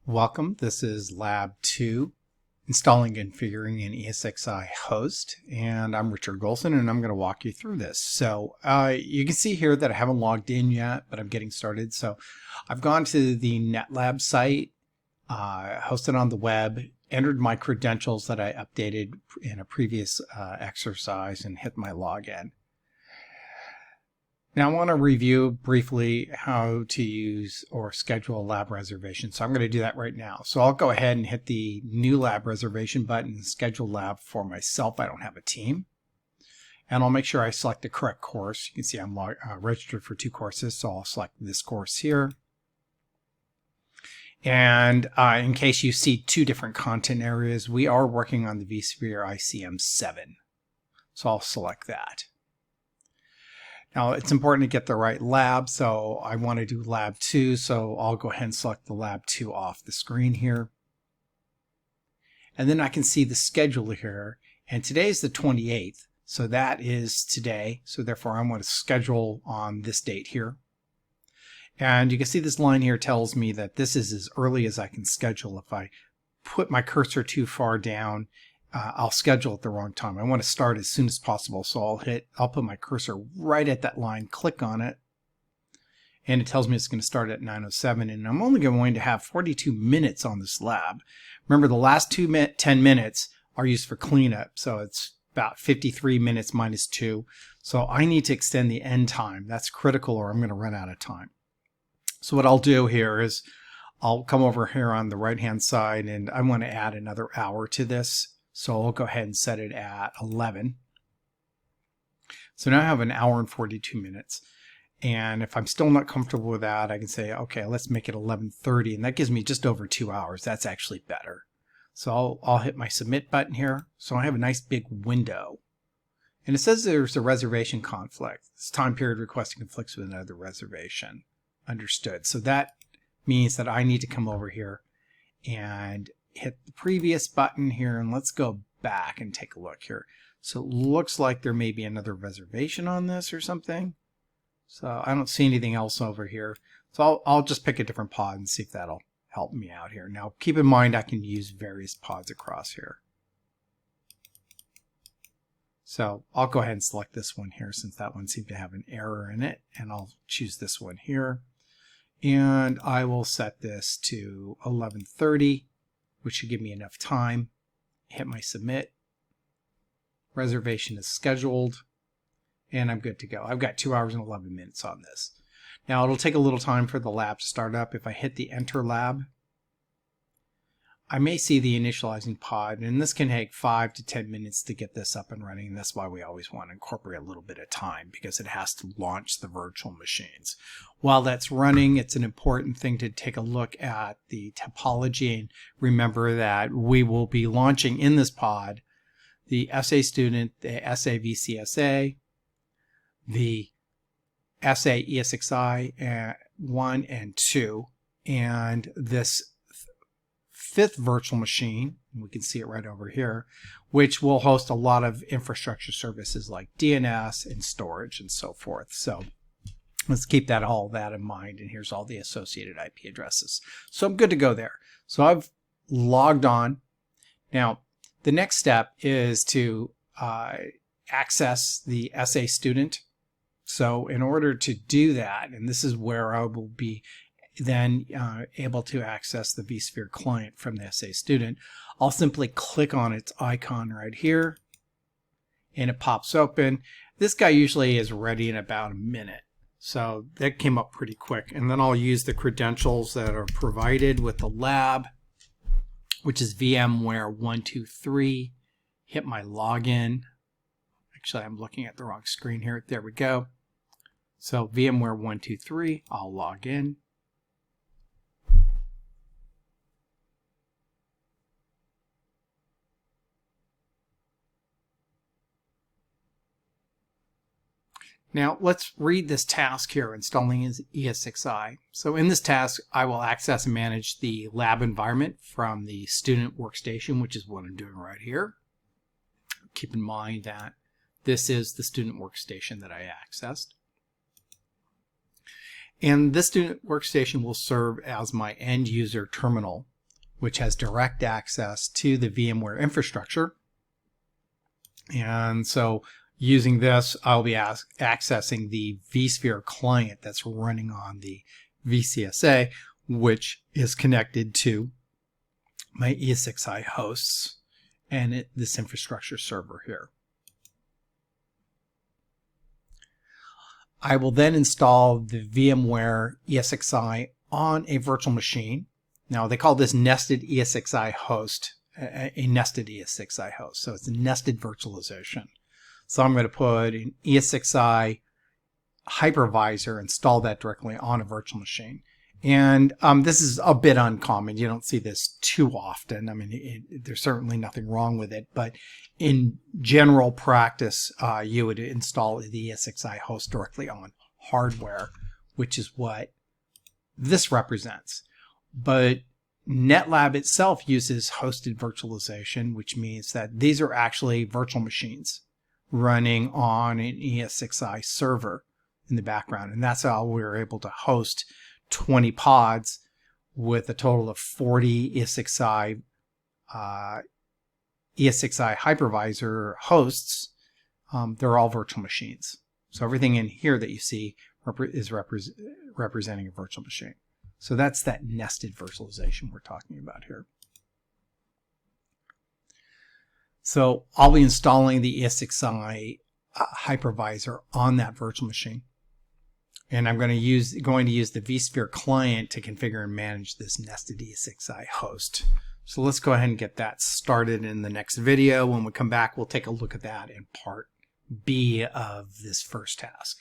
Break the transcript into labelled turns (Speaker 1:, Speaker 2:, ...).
Speaker 1: Welcome. This is Lab 2, installing and configuring an ESXi host, and I'm Richard Golson, and I'm going to walk you through this. So you can see here that I haven't logged in yet, but I'm getting started. So I've gone to the NetLab site, hosted on the web, entered my credentials that I updated in a previous exercise, and hit my login. Now I want to review briefly how to use or schedule a lab reservation. So I'm going to do that right now. So I'll go ahead and hit the new lab reservation button and schedule lab for myself. I don't have a team. And I'll make sure I select the correct course. You can see I'm registered for 2 courses, so I'll select this course here. And in case you see 2 different content areas, we are working on the VSICM 7. So I'll select that. Now it's important to get the right lab, so I want to do lab 2, so I'll go ahead and select the lab 2 off the screen here. And then I can see the schedule here, and today is the 28th, so that is today, so therefore I want to schedule on this date here. And you can see this line here tells me that this is as early as I can schedule. If I put my cursor too far down, I'll schedule at the wrong time. I want to start as soon as possible, so I'll put my cursor right at that line, click on it, and it tells me it's going to start at 9:07, and I'm only going to have 42 minutes on this lab. Remember, the last 10 minutes are used for cleanup, so it's about 53 minutes minus 2. So I need to extend the end time. That's critical, or I'm going to run out of time. So what I'll do here is I'll come over here on the right-hand side, and I want to add another hour to this. So I'll go ahead and set it at 11. So now I have an hour and 42 minutes. And if I'm still not comfortable with that, I can say, okay, let's make it 11:30. And that gives me just over 2 hours. That's actually better. So I'll hit my submit button here. So I have a nice big window. And it says there's a reservation conflict. This time period requesting conflicts with another reservation. Understood. So that means that I need to come over here and hit the previous button here, and let's go back and take a look here. So it looks like there may be another reservation on this or something. So I don't see anything else over here. So I'll just pick a different pod and see if that'll help me out here. Now keep in mind I can use various pods across here. So I'll go ahead and select this one here since that one seemed to have an error in it, and I'll choose this one here. And I will set this to 11:30. which should give me enough time. Hit my submit. Reservation is scheduled, and I'm good to go. I've got 2 hours and 11 minutes on this. Now it'll take a little time for the lab to start up. If I hit the enter lab, I may see the initializing pod, and this can take 5 to 10 minutes to get this up and running. And that's why we always want to incorporate a little bit of time, because it has to launch the virtual machines. While that's running, it's an important thing to take a look at the topology and remember that we will be launching in this pod the SA student, the SA VCSA, the SA ESXi 1 and 2, and this 5th virtual machine, we can see it right over here, which will host a lot of infrastructure services like DNS and storage and so forth. So let's keep all that in mind, and here's all the associated IP addresses. So I'm good to go there. So I've logged on. Now the next step is to access the SA student. So in order to do that, and this is where I will be then able to access the vSphere client from the SA student, I'll simply click on its icon right here, and it pops open. This guy usually is ready in about a minute. So that came up pretty quick. And then I'll use the credentials that are provided with the lab, which is VMware 123. Hit my login. Actually, I'm looking at the wrong screen here. There we go. So VMware 123, I'll log in. Now let's read this task here, installing ESXi. So in this task, I will access and manage the lab environment from the student workstation, which is what I'm doing right here. Keep in mind that this is the student workstation that I accessed. And this student workstation will serve as my end user terminal which has direct access to the VMware infrastructure. And so using this, I'll be accessing the vSphere client that's running on the VCSA, which is connected to my ESXi hosts and this infrastructure server here. I will then install the VMware ESXi on a virtual machine. Now they call this nested ESXi host, a nested ESXi host. So it's a nested virtualization. So I'm going to put an ESXi hypervisor, install that directly on a virtual machine. And this is a bit uncommon. You don't see this too often. I mean, there's certainly nothing wrong with it, but in general practice, you would install the ESXi host directly on hardware, which is what this represents. But NetLab itself uses hosted virtualization, which means that these are actually virtual machines running on an ESXi server in the background. And that's how we were able to host 20 pods with a total of 40 ESXi hypervisor hosts. They're all virtual machines. So everything in here that you see is representing a virtual machine. So that's that nested virtualization we're talking about here. So I'll be installing the ESXi hypervisor on that virtual machine. And I'm going to use the vSphere client to configure and manage this nested ESXi host. So let's go ahead and get that started in the next video. When we come back, we'll take a look at that in part B of this first task.